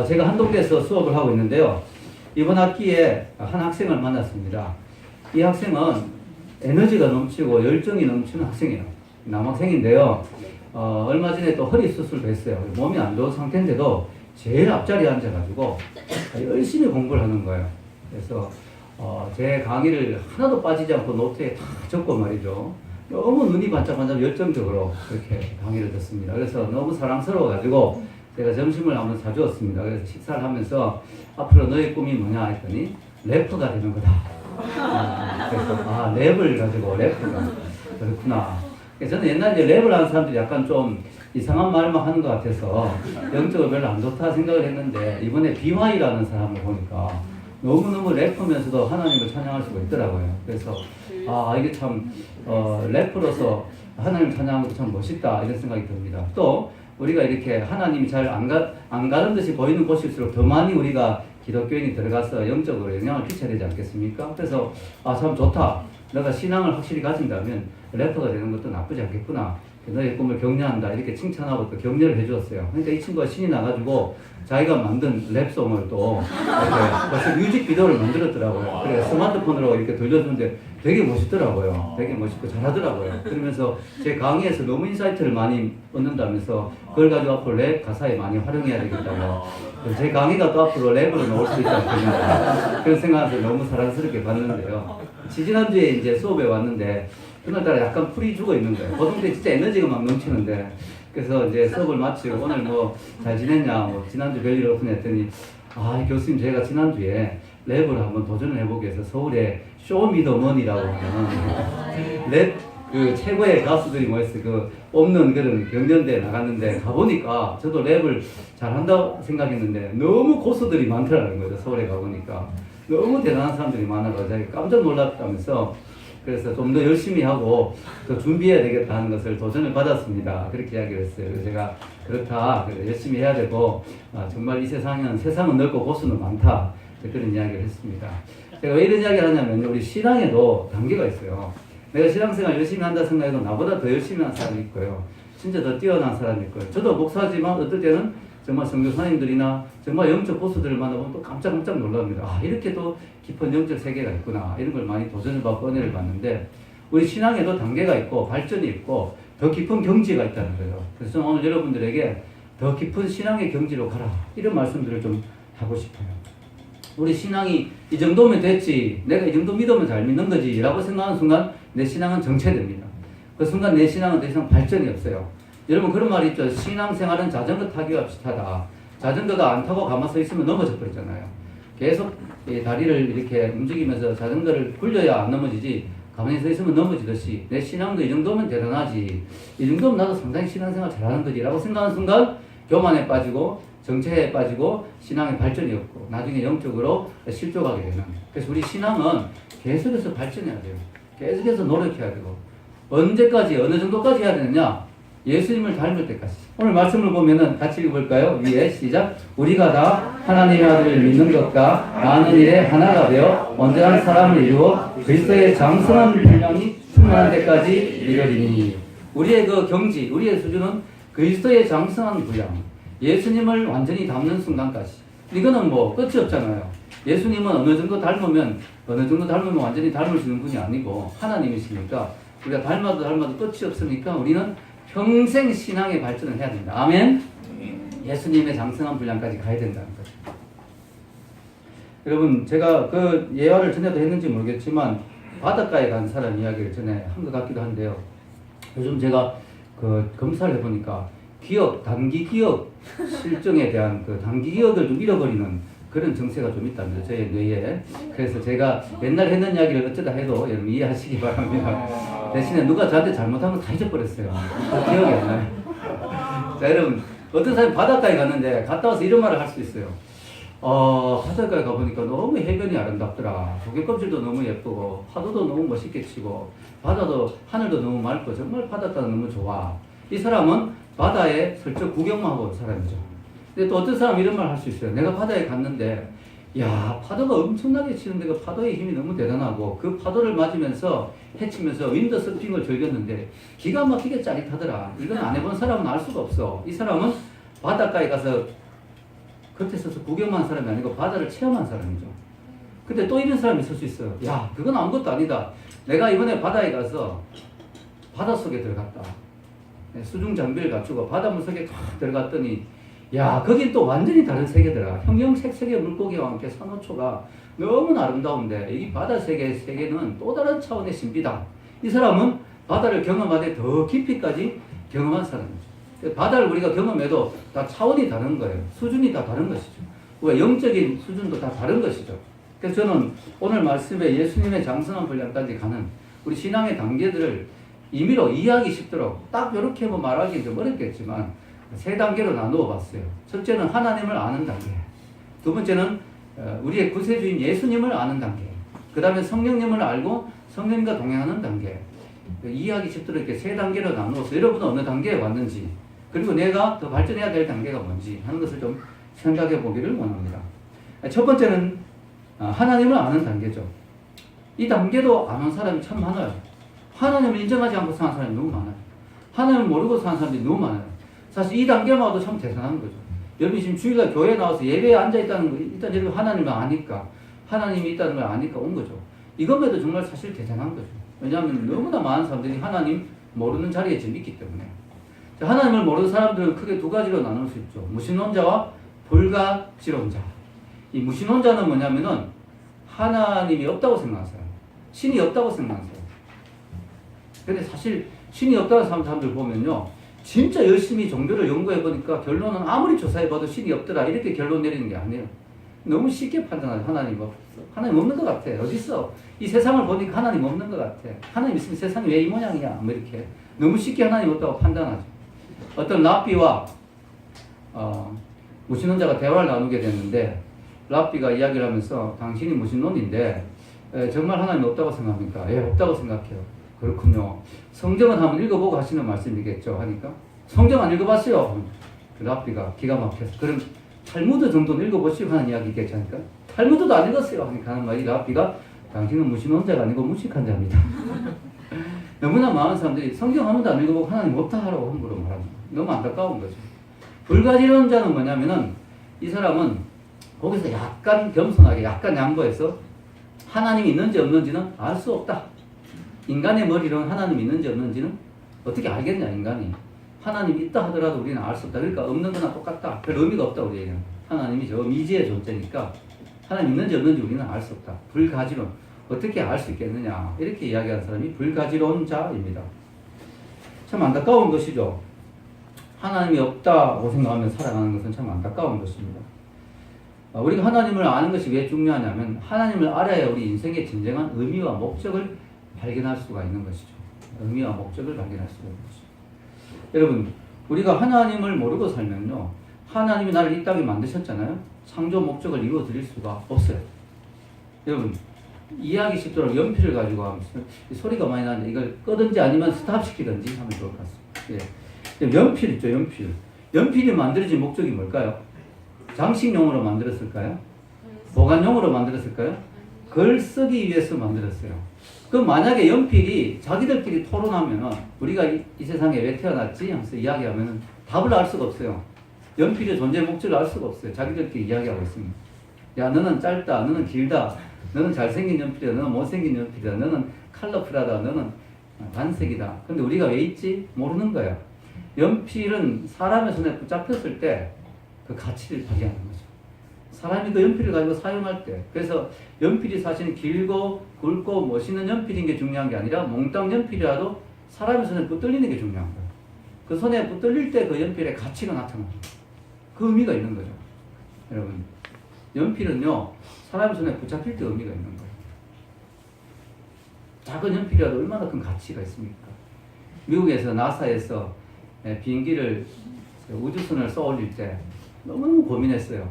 제가 한동대에서 수업을 하고 있는데요. 이번 학기에 한 학생을 만났습니다. 이 학생은 에너지가 넘치고 열정이 넘치는 학생이에요. 남학생인데요. 얼마 전에 또 허리 수술도 했어요. 몸이 안 좋은 상태인데도 제일 앞자리에 앉아가지고 열심히 공부를 하는 거예요. 그래서 제 강의를 하나도 빠지지 않고 노트에 다 적고 말이죠. 너무 눈이 반짝반짝 열정적으로 그렇게 강의를 듣습니다. 그래서 너무 사랑스러워가지고 제가 점심을 한번 사주었습니다. 그래서 식사를 하면서 앞으로 너의 꿈이 뭐냐 했더니 래퍼가 되는 거다. 그래서 랩을 가지고 래퍼가 그렇구나. 저는 옛날에 랩을 하는 사람들이 약간 좀 이상한 말만 하는 것 같아서 영적으로 별로 안 좋다 생각을 했는데 이번에 BY라는 사람을 보니까 너무너무 래퍼면서도 하나님을 찬양할 수가 있더라고요. 그래서 이게 참 래퍼로서 하나님을 찬양하는 것도 참 멋있다 이런 생각이 듭니다. 또 우리가 이렇게 하나님이 잘 안 가는 듯이 보이는 곳일수록 더 많이 우리가 기독교인이 들어가서 영적으로 영향을 끼쳐야 되지 않겠습니까? 그래서 참 좋다. 내가 신앙을 확실히 가진다면 래퍼가 되는 것도 나쁘지 않겠구나. 너의 꿈을 격려한다. 이렇게 칭찬하고 또 격려를 해주었어요. 그러니까 이 친구가 신이 나가지고 자기가 만든 랩송을 또 이렇게 벌써 뮤직비디오를 만들었더라고요. 그래 스마트폰으로 이렇게 돌려주는데 되게 멋있더라고요. 되게 멋있고 잘하더라고요. 그러면서 제 강의에서 너무 인사이트를 많이 얻는다면서 그걸 가지고 앞으로 랩 가사에 많이 활용해야 되겠다고. 제 강의가 또 앞으로 랩으로 나올 수 있지 않겠냐. 그런 생각을 너무 사랑스럽게 봤는데요. 지지난주에 이제 수업에 왔는데 그날따라 약간 풀이 죽어 있는 거예요. 보통 때 진짜 에너지가 막 넘치는데 그래서 이제 수업을 마치고 오늘 뭐 잘 지냈냐 지난주 별일 없으냐 했더니 교수님 제가 지난주에 랩을 한번 도전을 해보기 위해서 서울에 쇼미더머니라고 하는 랩 그 최고의 가수들이 모여서 없는 그런 경연대에 나갔는데 가보니까 저도 랩을 잘한다 생각했는데 너무 고수들이 많더라는 거죠. 서울에 가보니까 너무 대단한 사람들이 많아가지고 깜짝 놀랐다면서 그래서 좀 더 열심히 하고 더 준비해야 되겠다 하는 것을 도전을 받았습니다. 그렇게 이야기를 했어요. 그래서 제가 그렇다. 열심히 해야 되고 정말 이 세상은 넓고 고수는 많다. 그런 이야기를 했습니다. 제가 왜 이런 이야기를 하냐면 우리 신앙에도 단계가 있어요. 내가 신앙생활 열심히 한다 생각해도 나보다 더 열심히 하는 사람이 있고요. 진짜 더 뛰어난 사람이 있고요. 저도 목사지만 어떨 때는 정말 선교사님들이나 정말 영적 고수들을 만나보면 또 깜짝깜짝 놀랍니다. 이렇게 또 깊은 영적 세계가 있구나. 이런 걸 많이 도전을 받고 은혜를 받는데 우리 신앙에도 단계가 있고 발전이 있고 더 깊은 경지가 있다는 거예요. 그래서 저는 오늘 여러분들에게 더 깊은 신앙의 경지로 가라. 이런 말씀들을 좀 하고 싶어요. 우리 신앙이 이 정도면 됐지. 내가 이 정도 믿으면 잘 믿는 거지. 라고 생각하는 순간 내 신앙은 정체됩니다. 그 순간 내 신앙은 더 이상 발전이 없어요. 여러분 그런 말이 있죠. 신앙생활은 자전거 타기와 비슷하다. 자전거가 안 타고 가만 서 있으면 넘어져 버리잖아요. 계속 다리를 이렇게 움직이면서 자전거를 굴려야 안 넘어지지 가만히 서 있으면 넘어지듯이 내 신앙도 이 정도면 대단하지. 이 정도면 나도 상당히 신앙생활 잘하는 거지 라고 생각하는 순간 교만에 빠지고 정체에 빠지고 신앙의 발전이 없고 나중에 영적으로 실족하게 되는. 그래서 우리 신앙은 계속해서 발전해야 돼요. 계속해서 노력해야 되고 언제까지 어느 정도까지 해야 되느냐? 예수님을 닮을 때까지. 오늘 말씀을 보면은 같이 읽어볼까요? 위에 시작. 우리가 다 하나님의 아들을 믿는 것과 아는 일에 하나가 되어 온전한 사람을 이루어 그리스도의 장성한 분량이 충만한 데까지 이르리니. 우리의 그 경지, 우리의 수준은 그리스도의 장성한 분량. 예수님을 완전히 닮는 순간까지. 이거는 뭐 끝이 없잖아요. 예수님은 어느 정도 닮으면 완전히 닮을 수 있는 분이 아니고 하나님이시니까 우리가 닮아도 끝이 없으니까 우리는 평생 신앙의 발전을 해야 된다. 아멘? 예수님의 장성한 분량까지 가야 된다는 거죠. 여러분, 제가 그 예화를 전에도 했는지 모르겠지만, 바닷가에 간 사람 이야기를 전에 한 것 같기도 한데요. 요즘 제가 검사를 해보니까, 단기 기억 실정에 대한 단기 기억을 좀 잃어버리는 그런 정세가 좀 있답니다. 저의 뇌에. 그래서 제가 옛날 했는 이야기를 어쩌다 해도 여러분 이해하시기 바랍니다. 대신에 누가 저한테 잘못한 거 다 잊어버렸어요. 기억이 안 나요. 자, 여러분, 어떤 사람이 바닷가에 갔는데 갔다 와서 이런 말을 할 수 있어요. 바닷가에 가보니까 너무 해변이 아름답더라. 조개 껍질도 너무 예쁘고 파도도 너무 멋있게 치고 하늘도 너무 맑고 정말 바닷가가 너무 좋아. 이 사람은 바다에 슬쩍 구경만 하고 온 사람이죠. 근데 또 어떤 사람은 이런 말 할 수 있어요. 내가 바다에 갔는데 파도가 엄청나게 치는데 그 파도의 힘이 너무 대단하고 그 파도를 맞으면서 헤치면서 윈드 서핑을 즐겼는데 기가 막히게 짜릿하더라. 이건 안 해본 사람은 알 수가 없어. 이 사람은 바닷가에 가서 겉에 서서 구경만 한 사람이 아니고 바다를 체험한 사람이죠. 근데 또 이런 사람이 있을 수 있어요. 야, 그건 아무것도 아니다. 내가 이번에 바다에 가서 바다 속에 들어갔다. 수중 장비를 갖추고 바닷물 속에 탁 들어갔더니 야, 거긴 또 완전히 다른 세계더라. 형형색색의 물고기와 함께 산호초가 너무나 아름다운데 이 바다 세계는 또 다른 차원의 신비다. 이 사람은 바다를 경험하되 더 깊이까지 경험한 사람이죠. 바다를 우리가 경험해도 다 차원이 다른 거예요. 수준이 다 다른 것이죠. 우리가 영적인 수준도 다 다른 것이죠. 그래서 저는 오늘 말씀에 예수님의 장성한 분량까지 가는 우리 신앙의 단계들을 임의로 이해하기 쉽도록 딱 이렇게 뭐 말하기 좀 어렵겠지만 세 단계로 나누어 봤어요. 첫째는 하나님을 아는 단계. 두 번째는 우리의 구세주인 예수님을 아는 단계. 그 다음에 성령님을 알고 성령님과 동행하는 단계. 이해하기 쉽도록 이렇게 세 단계로 나누어서 여러분은 어느 단계에 왔는지 그리고 내가 더 발전해야 될 단계가 뭔지 하는 것을 좀 생각해 보기를 원합니다. 첫 번째는 하나님을 아는 단계죠. 이 단계도 아는 사람이 참 많아요. 하나님을 인정하지 않고 사는 사람이 너무 많아요. 하나님을 모르고 사는 사람들이 너무 많아요. 사실 이 단계만 와도 참 대단한 거죠. 여러분이 지금 주일날 교회에 나와서 예배에 앉아있다는 거, 일단 여러분 하나님을 아니까, 하나님이 있다는 걸 아니까 온 거죠. 이것만도 정말 사실 대단한 거죠. 왜냐하면 너무나 많은 사람들이 하나님 모르는 자리에 지금 있기 때문에. 하나님을 모르는 사람들은 크게 두 가지로 나눌 수 있죠. 무신론자와 불가지론자. 이 무신론자는 뭐냐면은 하나님이 없다고 생각하는 사람. 신이 없다고 생각하는 사람. 근데 사실 신이 없다고 하는 사람들 보면요. 진짜 열심히 종교를 연구해 보니까 결론은 아무리 조사해 봐도 신이 없더라. 이렇게 결론 내리는 게 아니에요. 너무 쉽게 판단하죠. 하나님 없어. 하나님 없는 것 같아. 어디 있어? 이 세상을 보니까 하나님 없는 것 같아. 하나님 있으면 세상이 왜 이 모양이야? 뭐 이렇게 너무 쉽게 하나님 없다고 판단하죠. 어떤 랍비와 무신론자가 대화를 나누게 됐는데 랍비가 이야기를 하면서 당신이 무신론인데 정말 하나님 없다고 생각합니까? 예, 없다고 생각해요. 그렇군요. 성경은 한번 읽어보고 하시는 말씀이겠죠. 하니까 성경 안 읽어봤어요. 그 랍비가 기가 막혀서 그럼 탈무드 정도는 읽어보시고 하는 이야기겠죠. 하니까 탈무드도 안 읽었어요. 하니까 하는 말이 랍비가 당신은 무신론자가 아니고 무식한 자입니다. 너무나 많은 사람들이 성경 한 번도 안 읽어보고 하나님 없다 하라고 함부로 말합니다. 너무 안타까운 거죠. 불가지론자는 뭐냐면은 이 사람은 거기서 약간 겸손하게 약간 양보해서 하나님이 있는지 없는지는 알 수 없다. 인간의 머리로는 하나님이 있는지 없는지는 어떻게 알겠냐 인간이. 하나님이 있다 하더라도 우리는 알 수 없다. 그러니까 없는 거나 똑같다. 별 의미가 없다 우리에게는. 하나님이 저 미지의 존재니까 하나님 있는지 없는지 우리는 알 수 없다. 불가지론. 어떻게 알 수 있겠느냐. 이렇게 이야기하는 사람이 불가지론자입니다. 참 안타까운 것이죠. 하나님이 없다고 생각하면 살아가는 것은 참 안타까운 것입니다. 우리가 하나님을 아는 것이 왜 중요하냐면 하나님을 알아야 우리 인생의 진정한 의미와 목적을 발견할 수가 있는 것이죠. 의미와 목적을 발견할 수가 있는 것이죠. 여러분, 우리가 하나님을 모르고 살면요. 하나님이 나를 이 땅에 만드셨잖아요. 창조 목적을 이루어 드릴 수가 없어요. 여러분, 이해하기 쉽도록 연필을 가지고 하면서 소리가 많이 나는데 이걸 끄든지 아니면 스탑시키든지 하면 좋을 것 같습니다. 예. 연필 있죠, 연필. 연필이 만들어진 목적이 뭘까요? 장식용으로 만들었을까요? 보관용으로 만들었을까요? 글 쓰기 위해서 만들었어요. 그럼 만약에 연필이 자기들끼리 토론하면은 우리가 이 세상에 왜 태어났지? 하면서 이야기하면은 답을 알 수가 없어요. 연필의 존재 목적을 알 수가 없어요. 자기들끼리 이야기하고 있습니다. 야, 너는 짧다, 너는 길다, 너는 잘생긴 연필이다, 너는 못생긴 연필이다, 너는 컬러풀하다, 너는 단색이다. 근데 우리가 왜 있지? 모르는 거예요. 연필은 사람의 손에 붙잡혔을 때 그 가치를 발휘하는 거죠. 사람이 그 연필을 가지고 사용할 때. 그래서 연필이 사실 길고 굵고 멋있는 연필인 게 중요한 게 아니라 몽땅 연필이라도 사람의 손에 붙들리는 게 중요한 거예요. 그 손에 붙들릴 때 그 연필의 가치가 나타납니다. 그 의미가 있는 거죠. 여러분, 연필은요, 사람의 손에 붙잡힐 때 의미가 있는 거예요. 작은 연필이라도 얼마나 큰 가치가 있습니까? 미국에서 나사에서 비행기를 우주선을 쏘아 올릴 때 너무너무 고민했어요.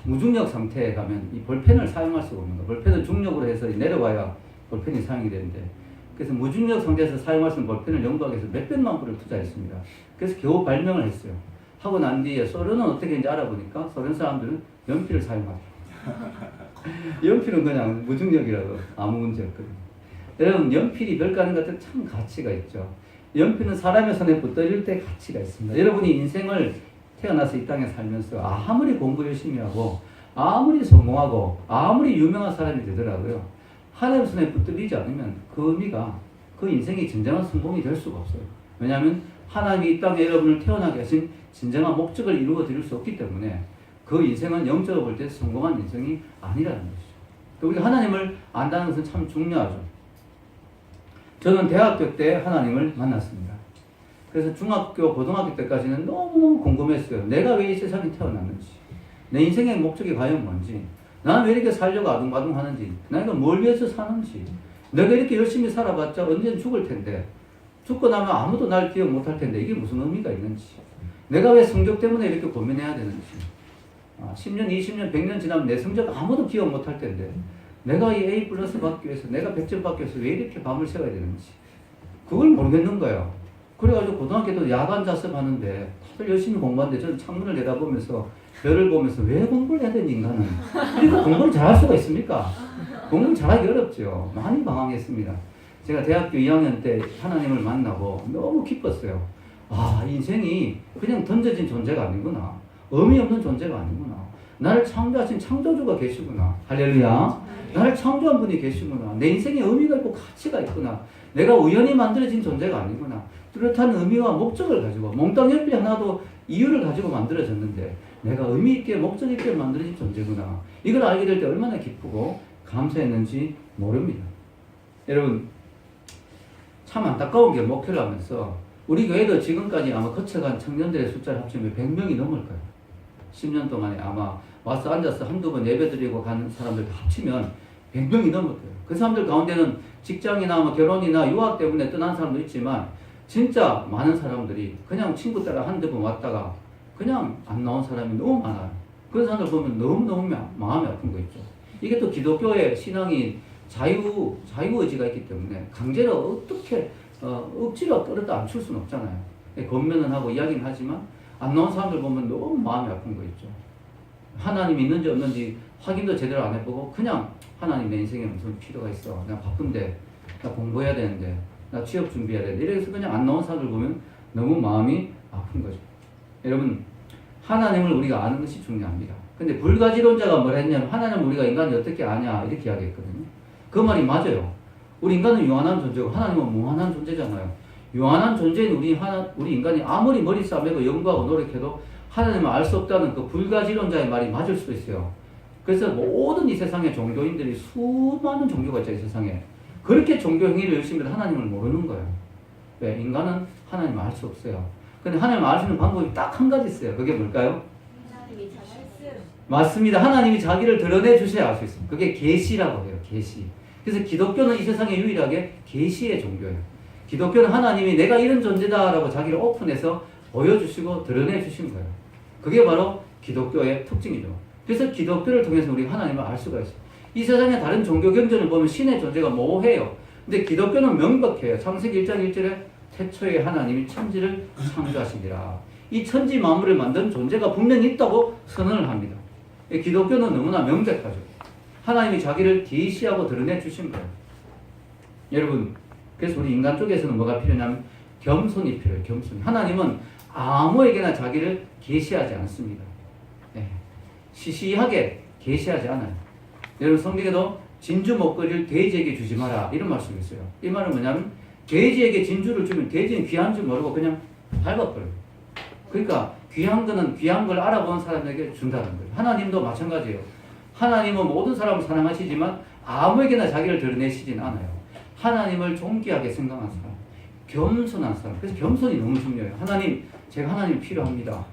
무중력 상태에 가면 이 볼펜을 사용할 수가 없는 거예요. 볼펜은 중력으로 해서 내려와야 볼펜이 사용이 되는데, 그래서 무중력 상태에서 사용할 수 있는 볼펜을 연구하기 위해서 몇백만 불을 투자했습니다. 그래서 겨우 발명을 했어요. 하고 난 뒤에 소련은 어떻게 했는지 알아보니까 소련 사람들은 연필을 사용하죠. 연필은 그냥 무중력이라도 아무 문제 없거든요. 여러분, 연필이 별거 아닌 것 같은 참 가치가 있죠. 연필은 사람의 손에 붙들릴 때 가치가 있습니다. 여러분이 인생을 태어나서 이 땅에 살면서 아무리 공부 열심히 하고 아무리 성공하고 아무리 유명한 사람이 되더라도요. 하나님 손에 붙들리지 않으면 그 의미가 그 인생이 진정한 성공이 될 수가 없어요. 왜냐하면 하나님이 이 땅에 여러분을 태어나게 하신 진정한 목적을 이루어 드릴 수 없기 때문에 그 인생은 영적으로 볼 때 성공한 인생이 아니라는 것이죠. 우리가 하나님을 안다는 것은 참 중요하죠. 저는 대학교 때 하나님을 만났습니다. 그래서 중학교, 고등학교 때까지는 너무 궁금했어요. 내가 왜 이 세상에 태어났는지, 내 인생의 목적이 과연 뭔지, 나는 왜 이렇게 살려고 아둥바둥 하는지, 내가 뭘 위해서 사는지, 내가 이렇게 열심히 살아봤자 언젠 죽을 텐데, 죽고 나면 아무도 날 기억 못할 텐데 이게 무슨 의미가 있는지, 내가 왜 성적 때문에 이렇게 고민해야 되는지, 10년, 20년, 100년 지나면 내 성적 아무도 기억 못할 텐데 내가 이 A+ 받기 위해서, 내가 100점 받기 위해서 왜 이렇게 밤을 새워야 되는지 그걸 모르겠는 거예요. 그래가지고 고등학교 때 야간 자습하는데 다들 열심히 공부하는데 저는 창문을 내다보면서 별을 보면서 왜 공부를 해야 되는 인간은 이렇게 공부를 잘할 수가 있습니까? 공부를 잘하기 어렵죠. 많이 방황했습니다. 제가 대학교 2학년 때 하나님을 만나고 너무 기뻤어요. 인생이 그냥 던져진 존재가 아니구나. 의미 없는 존재가 아니구나. 나를 창조하신 창조주가 계시구나. 할렐루야. 나를 창조한 분이 계시구나. 내 인생에 의미가 있고 가치가 있구나. 내가 우연히 만들어진 존재가 아니구나. 뚜렷한 의미와 목적을 가지고 몽땅 열비 하나도 이유를 가지고 만들어졌는데 내가 의미 있게 목적 있게 만들어진 존재구나. 이걸 알게 될 때 얼마나 기쁘고 감사했는지 모릅니다. 여러분 참 안타까운 게 목회를 하면서 우리 교회도 지금까지 아마 거쳐간 청년들의 숫자를 합치면 100명이 넘을 거예요. 10년 동안에 아마 와서 앉아서 한두 번 예배 드리고 가는 사람들 합치면 100명이 넘을 거예요. 그 사람들 가운데는 직장이나 뭐 결혼이나 유학 때문에 떠난 사람도 있지만 진짜 많은 사람들이 그냥 친구 따라 한두 번 왔다가 그냥 안 나온 사람이 너무 많아요. 그런 사람들 보면 너무너무 마음이 아픈 거 있죠. 이게 또 기독교의 신앙이 자유의지가 있기 때문에 강제로 어떻게 억지로 끌어다 안 출 수는 없잖아요. 권면은 하고 이야기는 하지만 안 나온 사람들 보면 너무 마음이 아픈 거 있죠. 하나님이 있는지 없는지 확인도 제대로 안 해보고 그냥 하나님 내 인생에 무슨 필요가 있어. 나 바쁜데, 나 공부해야 되는데, 나 취업 준비해야 되는데 이래서 그냥 안 나온 사람들 보면 너무 마음이 아픈 거죠. 여러분 하나님을 우리가 아는 것이 중요합니다. 근데 불가지론자가 뭐라 했냐면 하나님을 우리가 인간이 어떻게 아냐 이렇게 이야기했거든요. 그 말이 맞아요. 우리 인간은 유한한 존재고 하나님은 무한한 존재잖아요. 유한한 존재인 우리 인간이 아무리 머리 싸매고 연구하고 노력해도 하나님을 알 수 없다는 그 불가지론자의 말이 맞을 수도 있어요. 그래서 모든 이 세상의 종교인들이 수많은 종교가 있죠. 이 세상에. 그렇게 종교 행위를 열심히 해도 하나님을 모르는 거예요. 왜? 인간은 하나님을 알 수 없어요. 근데 하나님을 알 수 있는 방법이 딱 한 가지 있어요. 그게 뭘까요? 맞습니다. 하나님이 자기를 드러내 주셔야 알 수 있습니다. 그게 계시라고 해요. 계시. 그래서 기독교는 이 세상에 유일하게 계시의 종교예요. 기독교는 하나님이 내가 이런 존재다라고 자기를 오픈해서 보여주시고 드러내 주신 거예요. 그게 바로 기독교의 특징이죠. 그래서 기독교를 통해서 우리가 하나님을 알 수가 있어요. 이 세상의 다른 종교 경전을 보면 신의 존재가 모호해요. 근데 기독교는 명백해요. 창세기 1장 1절에 태초에 하나님이 천지를 창조하시니라. 이 천지 만물을 만든 존재가 분명히 있다고 선언을 합니다. 기독교는 너무나 명백하죠. 하나님이 자기를 계시하고 드러내 주신 거예요. 여러분, 그래서 우리 인간 쪽에서는 뭐가 필요냐면 겸손이 필요해요. 겸손. 하나님은 아무에게나 자기를 계시하지 않습니다. 네. 시시하게 계시하지 않아요. 여러분 성경에도 진주 먹거리를 돼지에게 주지 마라 이런 말씀이 있어요. 이 말은 뭐냐면 돼지에게 진주를 주면 돼지는 귀한 줄 모르고 그냥 밟아버려요. 그러니까 귀한 거는 귀한 걸 알아본 사람에게 준다는 거예요. 하나님도 마찬가지예요. 하나님은 모든 사람을 사랑하시지만 아무에게나 자기를 드러내시진 않아요. 하나님을 존귀하게 생각하는 사람, 겸손한 사람. 그래서 겸손이 너무 중요해요. 하나님, 제가 하나님 필요합니다.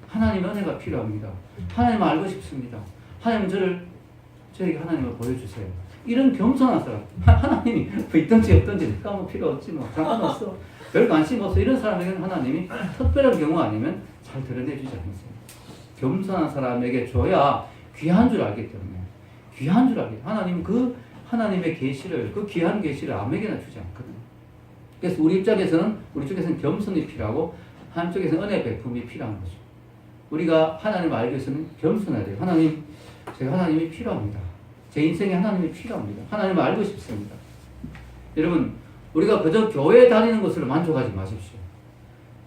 하나님 은혜가 필요합니다. 하나님 알고 싶습니다. 하나님 저에게 하나님을 보여주세요. 이런 겸손한 사람. 하나님이 뭐 있든지 없든지 내가 뭐 필요 없지 뭐 상관없어. 별 관심 없어. 이런 사람에게는 하나님이 특별한 경우 아니면 잘 드러내주지 않으세요. 겸손한 사람에게 줘야 귀한 줄 알기 때문에. 귀한 줄 알기. 하나님 그 하나님의 계시를 그 귀한 계시를 아무에게나 주지 않거든요. 그래서 우리 쪽에서는 겸손이 필요하고 한쪽에서는 은혜 베품이 필요한 거죠. 우리가 하나님을 알기 위해서는 겸손해야 돼요. 하나님, 제가 하나님이 필요합니다. 제 인생에 하나님이 필요합니다. 하나님을 알고 싶습니다. 여러분, 우리가 그저 교회에 다니는 것으로 만족하지 마십시오.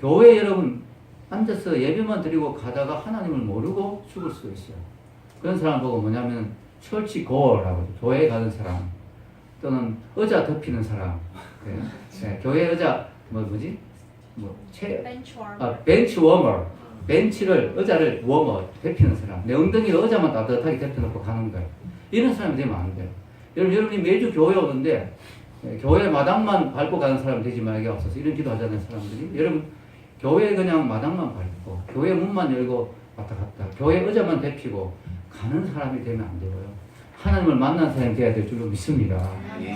교회 여러분, 앉아서 예배만 드리고 가다가 하나님을 모르고 죽을 수도 있어요. 그런 사람 보고 뭐냐면 철치 고어라고 교회 가는 사람 또는 의자 덮이는 사람 교회 의자 벤치 워머 벤치를 의자를 워머 덮이는 사람 내 엉덩이를 의자만 따뜻하게 덮여놓고 가는 거예요. 이런 사람이 되면 안 돼요. 여러분이 매주 교회 오는데 교회 마당만 밟고 가는 사람 되지 말게 없어서 이런 기도하자는 사람들이 여러분 교회 그냥 마당만 밟고 교회 문만 열고 왔다 갔다 교회 의자만 덮이고 가는 사람이 되면 안 되고요. 하나님을 만난 사람이 되어야 될 줄로 믿습니다.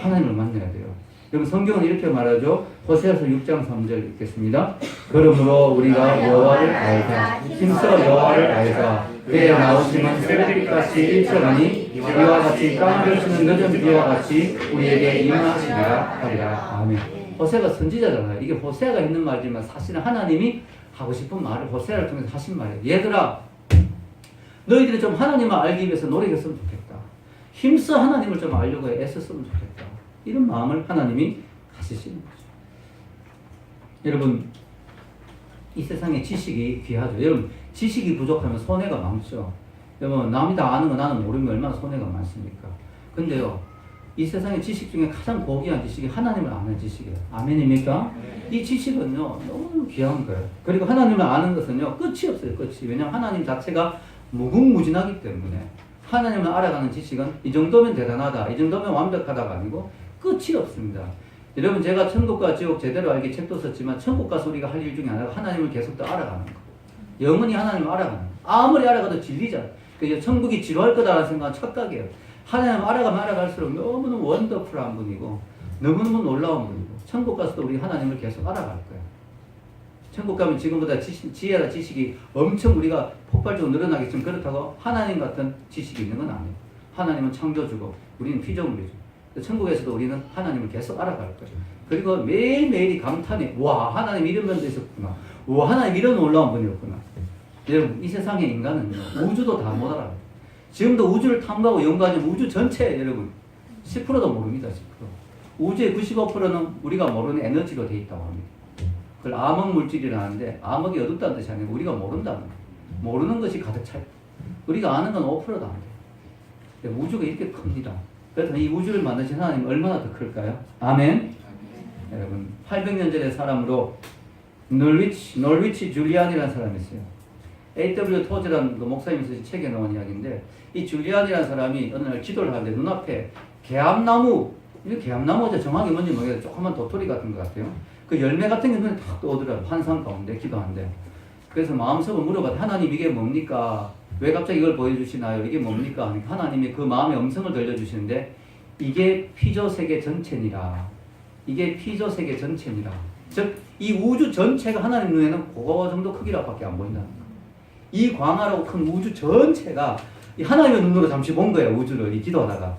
하나님을 만나야 돼요. 여러분 성경은 이렇게 말하죠. 호세아서 6장 3절 읽겠습니다. 그러므로 우리가 여호와를 알자 힘써 여호와를 알자 그의 나오심은 새벽같이 일처하니 이와 같이 땅을 치는 늦은 비와 같이 우리에게 임하시리라 하리라. 아멘. 호세아가 선지자잖아요. 이게 호세아가 있는 말이지만 사실은 하나님이 하고 싶은 말을 호세아를 통해서 하신 말이에요. 얘들아 너희들이 좀 하나님을 알기 위해서 노력했으면 좋겠다. 힘써 하나님을 좀 알려고 애썼으면 좋겠다. 이런 마음을 하나님이 가지시는 거죠. 여러분 이 세상에 지식이 귀하죠. 여러분 지식이 부족하면 손해가 많죠. 여러분 남이 다 아는 거 나는 모르면 얼마나 손해가 많습니까? 근데요 이 세상의 지식 중에 가장 고귀한 지식이 하나님을 아는 지식이에요. 아멘입니까? 이 지식은요 너무 귀한 거예요. 그리고 하나님을 아는 것은요 끝이 없어요. 끝이. 왜냐하면 하나님 자체가 무궁무진하기 때문에 하나님을 알아가는 지식은 이 정도면 대단하다 이 정도면 완벽하다가 아니고 끝이 없습니다. 여러분 제가 천국과 지옥 제대로 알기 책도 썼지만 천국 가서 우리가 할 일 중에 하나가 하나님을 계속 더 알아가는 거. 영원히 하나님을 알아가는 거. 아무리 알아가도 질리잖아요. 그래서 천국이 지루할 거다라는 생각은 착각이에요. 하나님을 알아가면 알아갈수록 너무너무 원더풀한 분이고 너무너무 놀라운 분이고 천국 가서도 우리 하나님을 계속 알아갈 거예요. 천국 가면 지금보다 지혜나 지식이 엄청 우리가 폭발적으로 늘어나겠지만 그렇다고 하나님 같은 지식이 있는 건 아니에요. 하나님은 창조주고 우리는 피조물이죠. 천국에서도 우리는 하나님을 계속 알아갈 거예요. 그리고 매일매일이 감탄이 와 하나님 이런 면도 있었구나. 와 하나님 이런 놀라운 분이었구나. 여러분 이 세상의 인간은요 우주도 다 못 알아요. 지금도 우주를 탐구하고 연구하지만 우주 전체 여러분 10%도 모릅니다. 10%. 우주의 95%는 우리가 모르는 에너지로 되어 있다고 합니다. 그걸 암흑 물질이라는데 암흑이 어둡다는 뜻이 아니고 우리가 모른다는 거예요. 모르는 것이 가득 차 있고 우리가 아는 건 5%도 안 돼요. 우주가 이렇게 큽니다. 그렇다면 이 우주를 만드신 하나님 얼마나 더 클까요? 아멘. 여러분 800년 전의 사람으로 놀위치 줄리안이라는 사람이 있어요. A.W. 토즈라는 그 목사님이 쓰신 책에 나온 이야기인데 이 줄리안이라는 사람이 어느 날 기도를 하는데 눈앞에 개암나무 이 개암나무죠. 정확히 뭔지 모르겠어요. 조그만 도토리 같은 것 같아요. 그 열매 같은 게 눈에 탁 떠오더라고요. 환상 가운데 기도하는데 그래서 마음속으로 물어봤더니 하나님 이게 뭡니까? 왜 갑자기 이걸 보여주시나요? 이게 뭡니까? 하니까 하나님이 그 마음의 음성을 들려주시는데 이게 피조세계 전체니라. 이게 피조세계 전체니라. 즉 이 우주 전체가 하나님 눈에는 그거 정도 크기라고밖에 안 보인다는 거예요. 이 광활하고 큰 우주 전체가 하나님의 눈으로 잠시 본 거예요. 우주를 이 기도하다가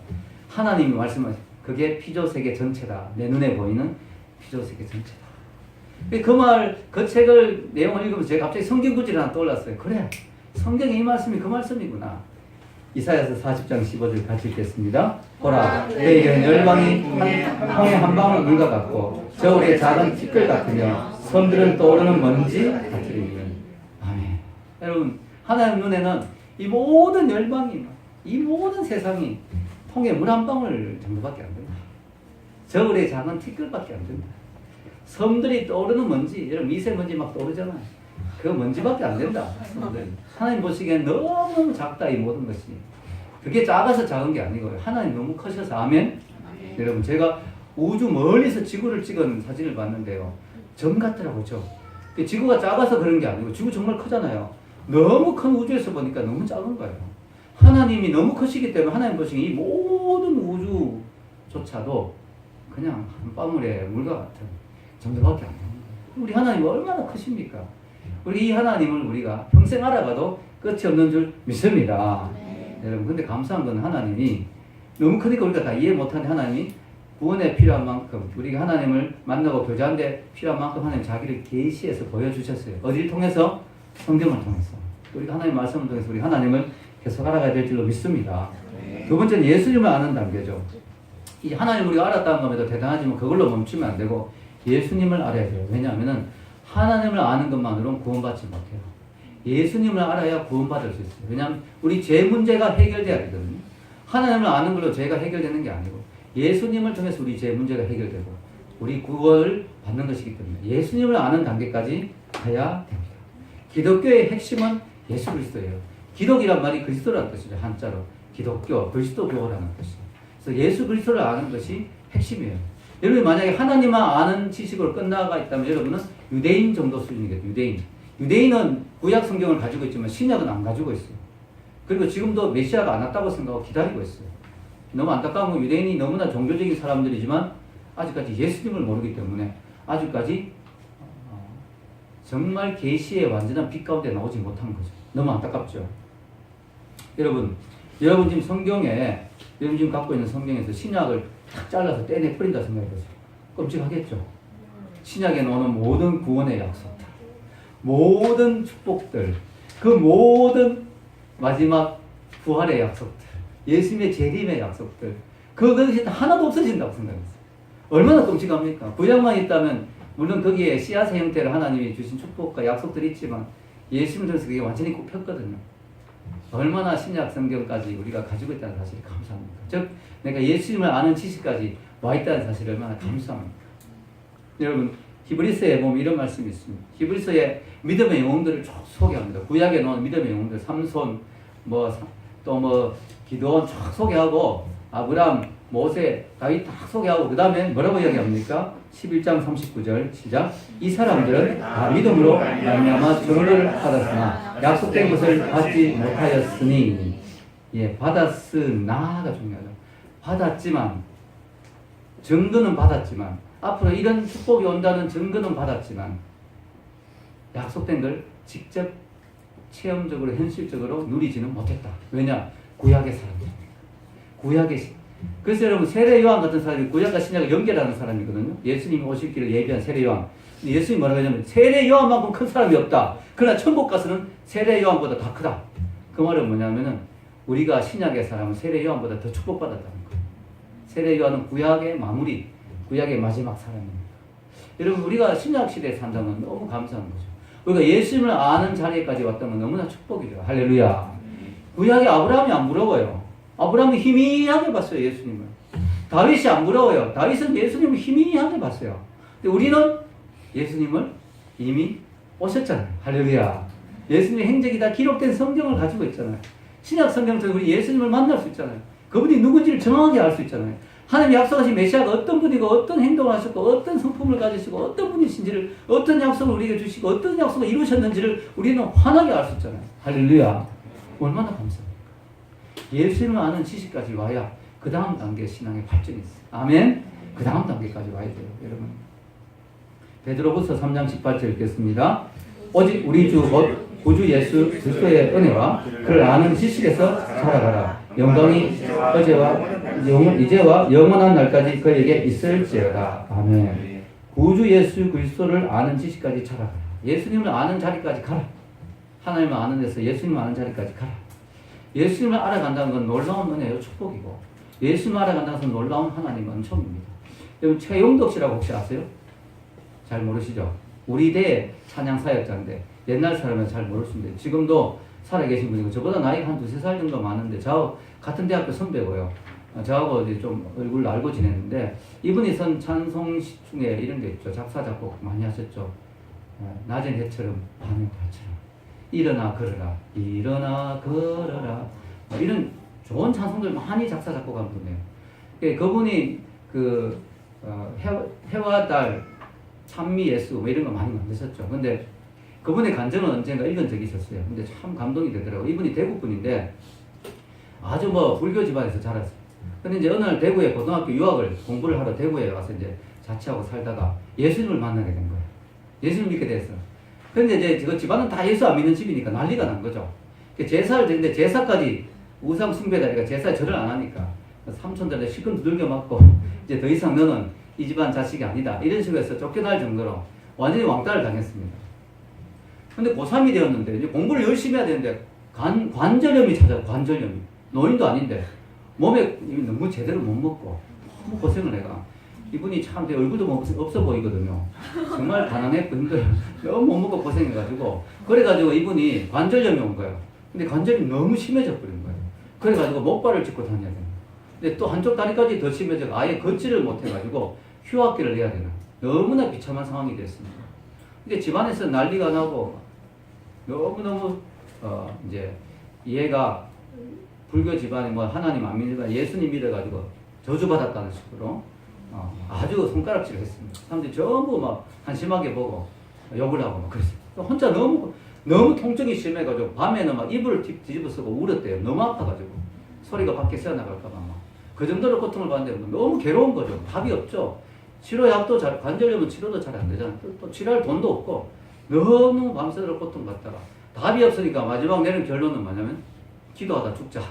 하나님이 말씀하신 그게 피조세계 전체다. 내 눈에 보이는 피조세계 전체다. 그 말, 그 책을 내용을 읽으면서 제가 갑자기 성경 구절이 하나 떠올랐어요. 그래, 성경에 이 말씀이 그 말씀이구나. 이사야서 40장 15절 같이 읽겠습니다. 보라, 내게 열방이 홍의 한 방울 물과 같고 저울의 작은 티끌 같으며 섬들은 떠오르는 먼지 같으리니. 아멘. 여러분, 하나님 눈에는 이 모든 열방이, 이 모든 세상이 통에 물 한 방울 정도밖에 안 된다. 저울의 작은 티끌밖에 안 된다. 섬들이 떠오르는 먼지, 여러분 미세먼지 막 떠오르잖아요. 그 먼지밖에 안 된다. 하나님 보시기엔 너무 작다 이 모든 것이. 그게 작아서 작은 게 아니고요. 하나님 너무 커셔서 아멘. 여러분 제가 우주 멀리서 지구를 찍은 사진을 봤는데요. 점 같더라고요. 점. 지구가 작아서 그런 게 아니고 지구 정말 크잖아요. 너무 큰 우주에서 보니까 너무 작은 거예요. 하나님이 너무 크시기 때문에 하나님 보시기에 이 모든 우주조차도 그냥 한 방울의 물과 같은 정도밖에 안 됩니다. 우리 하나님이 얼마나 크십니까? 우리 이 하나님을 우리가 평생 알아가도 끝이 없는 줄 믿습니다. 여러분 근데 감사한 건 하나님이 너무 크니까 우리가 다 이해 못하는 하나님이 구원에 필요한 만큼 우리가 하나님을 만나고 교제하는데 필요한 만큼 하나님 자기를 계시해서 보여주셨어요. 어디를 통해서? 성경을 통해서. 우리가 하나님 말씀을 통해서 우리 하나님을 계속 알아가야 될 줄로 믿습니다. 두 번째는 예수님을 아는 단계죠. 이 하나님 우리가 알았다는 것에도 대단하지만 그걸로 멈추면 안 되고 예수님을 알아야 돼요. 왜냐하면은 하나님을 아는 것만으로는 구원받지 못해요. 예수님을 알아야 구원받을 수 있어요. 왜냐하면 우리 죄 문제가 해결돼야 되거든요. 하나님을 아는 걸로 죄가 해결되는 게 아니고 예수님을 통해서 우리 죄 문제가 해결되고 우리 구원을 받는 것이기 때문에 예수님을 아는 단계까지 가야 됩니다. 기독교의 핵심은 예수 그리스도예요. 기독이란 말이 그리스도라는 뜻이죠. 한자로. 기독교, 그리스도교라는 뜻이죠. 그래서 예수 그리스도를 아는 것이 핵심이에요. 여러분이 만약에 하나님만 아는 지식으로 끝나가 있다면 여러분은 유대인 정도 수준이겠죠. 유대인은 구약 성경을 가지고 있지만 신약은 안 가지고 있어요. 그리고 지금도 메시아가 안 왔다고 생각하고 기다리고 있어요. 너무 안타까운 건 유대인이 너무나 종교적인 사람들이지만 아직까지 예수님을 모르기 때문에 아직까지 정말 계시의 완전한 빛 가운데 나오지 못한 거죠. 너무 안타깝죠. 여러분 지금 성경에 여러분 지금 갖고 있는 성경에서 신약을 탁 잘라서 떼내 버린다 생각해보세요. 끔찍하겠죠. 신약에 나오는 모든 구원의 약속들, 모든 축복들, 그 모든 마지막 부활의 약속들, 예수님의 재림의 약속들, 그것이 하나도 없어진다고 생각했어요. 얼마나 끔찍합니까? 구약만 있다면 물론 거기에 씨앗의 형태로 하나님이 주신 축복과 약속들이 있지만 예수님 통해서 그게 완전히 꼽혔거든요. 얼마나 신약 성경까지 우리가 가지고 있다는 사실이 감사합니다. 즉 내가 예수님을 아는 지식까지 와 있다는 사실이 얼마나 감사합니까? 여러분 히브리서에 보면 이런 말씀이 있습니다. 히브리서에 믿음의 영웅들을 쭉 소개합니다. 구약에 나온 믿음의 영웅들, 삼손, 기도원 쭉 소개하고 아브람, 모세, 다윗 딱 소개하고 그 다음에 뭐라고 이야기합니까? 11장 39절 시작. 이 사람들은 다 믿음으로 말미암아 증거를 받았으나 약속된 것을 받지 못하였으니 받았으나가 중요하죠. 받았지만 증거는 받았지만 앞으로 이런 축복이 온다는 증거는 받았지만 약속된 걸 직접 체험적으로 현실적으로 누리지는 못했다. 왜냐? 구약의 사람입니다. 그래서 여러분 세례 요한 같은 사람이 구약과 신약을 연결하는 사람이거든요. 예수님이 오실 길을 예비한 세례 요한. 예수님이 뭐라고 하냐면 세례 요한만큼 큰 사람이 없다. 그러나 천국 가서는 세례 요한보다 더 크다. 그 말은 뭐냐면은 우리가 신약의 사람은 세례 요한보다 더 축복받았다는 거예요. 세례 요한은 구약의 마무리, 구약의 마지막 사람입니다. 여러분 우리가 신약 시대에 산다는 건 너무 감사한 거죠. 우리가 예수님을 아는 자리에까지 왔다는 건 너무나 축복이죠. 할렐루야. 구약의 아브라함이 안 부러워요. 아브라함이 희미하게 봤어요. 예수님을. 다윗이 안 부러워요. 다윗은 예수님을 희미하게 봤어요. 근데 우리는 예수님을 이미 오셨잖아요. 할렐루야. 예수님의 행적이 다 기록된 성경을 가지고 있잖아요. 신약 성경을 통해 우리 예수님을 만날 수 있잖아요. 그분이 누군지를 정확하게 알 수 있잖아요. 하나님이 약속하신 메시아가 어떤 분이고 어떤 행동을 하셨고 어떤 성품을 가지시고 어떤 분이신지를 어떤 약속을 우리에게 주시고 어떤 약속을 이루셨는지를 우리는 환하게 알 수 있잖아요. 할렐루야. 얼마나 감사합니까? 예수님을 아는 지식까지 와야 그 다음 단계 신앙의 발전이 있어요. 아멘. 그 다음 단계까지 와야 돼요. 여러분 베드로후서 3장 18절 읽겠습니다. 오직 우리 주 곧 구주 예수 그리스도의 은혜와 그를 아는 지식에서 살아가라. 영광이 이제와 영원한 날까지 그에게 있을지어다. 아멘. 구주 예수 그리스도를 아는 지식까지 살아가라. 예수님을 아는 자리까지 가라. 하나님을 아는 데서 예수님을 아는 자리까지 가라. 예수님을 알아간다는 건 놀라운 은혜요, 축복이고 예수님을 알아간다는 것은 놀라운 하나님의 은총입니다. 여러분 최용덕 씨라고 혹시 아세요? 잘 모르시죠? 우리 대 찬양 사역자인데 옛날 사람은 잘 모르시는데 지금도 살아계신 분이고 저보다 나이가 한 2-3살 정도 많은데 저 같은 대학교 선배고요. 저하고 이제 좀 얼굴 알고 지냈는데 이분이 선 찬송 중에 이런 게 있죠. 작사 작곡 많이 하셨죠. 낮은 해처럼 밤의 달처럼 일어나 걸어라 일어나 걸어라 이런 좋은 찬송들 많이 작사 작곡한 분이에요. 그분이 해와 달 찬미 예수 뭐 이런 거 많이 만드셨죠. 근데 그분의 간증은 언젠가 읽은 적이 있었어요. 근데 참 감동이 되더라고요. 이분이 대구 분인데 아주 불교 집안에서 자랐어요. 근데 이제 어느 날 대구에 고등학교 유학을 공부를 하러 대구에 와서 이제 자취하고 살다가 예수님을 만나게 된 거예요. 예수님 믿게 됐어요. 근데 이제 그 집안은 다 예수 안 믿는 집이니까 난리가 난 거죠. 제사를 드는데 제사까지 우상 숭배다니까 제사에 절을 안 하니까 삼촌들한테 실컷 두들겨 맞고 이제 더 이상 너는 이 집안 자식이 아니다. 이런 식으로 해서 쫓겨날 정도로 완전히 왕따를 당했습니다. 근데 고3이 되었는데 이제 공부를 열심히 해야 되는데 관절염이 찾아요. 관절염이. 노인도 아닌데 몸에 너무 제대로 못 먹고 너무 고생을 해가 이분이 참 내 얼굴도 없어 보이거든요. 정말 가난했고 힘들어요. 너무 못 먹고 고생해가지고. 그래가지고 이분이 관절염이 온 거예요. 근데 관절이 너무 심해져 버린 거예요. 그래가지고 목발을 짚고 다녀야 돼요. 근데 또 한쪽 다리까지 더 심해져 아예 걷지를 못해가지고 휴학기를 내야 되는 너무나 비참한 상황이 됐습니다. 근데 집안에서 난리가 나고 너무너무 이제 얘가 불교 집안이 뭐 하나님 안 믿으니까 예수님 믿어가지고 저주받았다는 식으로 아주 손가락질을 했습니다. 사람들이 전부 막 한심하게 보고 욕을 하고 막 그랬어요. 혼자 너무 통증이 심해가지고 밤에는 막 이불을 뒤집어 쓰고 울었대요. 너무 아파가지고 소리가 밖에 새어나갈까봐 막 그 정도로 고통을 받는데 너무 괴로운 거죠. 답이 없죠. 치료약도 관절염은 치료도 잘 안 되잖아요. 또 치료할 돈도 없고 너무 밤새도록 고통받다가 답이 없으니까 마지막 내린 결론은 뭐냐면 기도하다 죽자.